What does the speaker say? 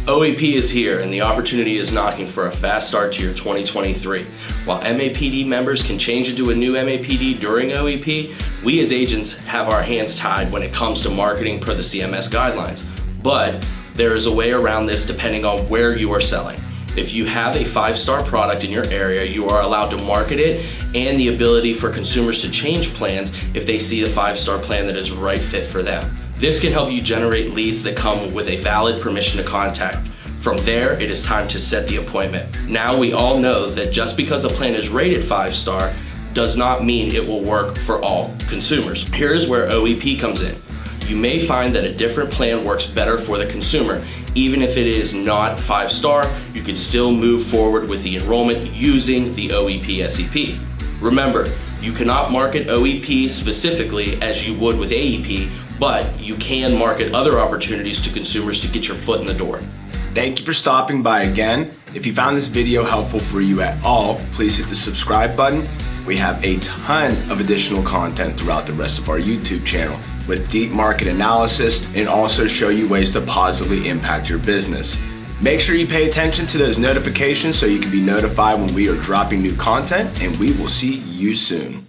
OEP is here and the opportunity is knocking for a fast start to your 2023. While MAPD members can change into a new MAPD during OEP, we as agents have our hands tied when it comes to marketing per the CMS guidelines. But there is a way around this depending on where you are selling. If you have a 5-star product in your area, you are allowed to market it and the ability for consumers to change plans if they see the 5-star plan that is right fit for them. This can help you generate leads that come with a valid permission to contact. From there, it is time to set the appointment. Now we all know that just because a plan is rated 5-star does not mean it will work for all consumers. Here is where OEP comes in. You may find that a different plan works better for the consumer. Even if it is not 5-star, you can still move forward with the enrollment using the OEP SEP. Remember, you cannot market OEP specifically as you would with AEP, but you can market other opportunities to consumers to get your foot in the door. Thank you for stopping by again. If you found this video helpful for you at all, please hit the subscribe button. We have a ton of additional content throughout the rest of our YouTube channel with deep market analysis and also show you ways to positively impact your business. Make sure you pay attention to those notifications so you can be notified when we are dropping new content, and we will see you soon.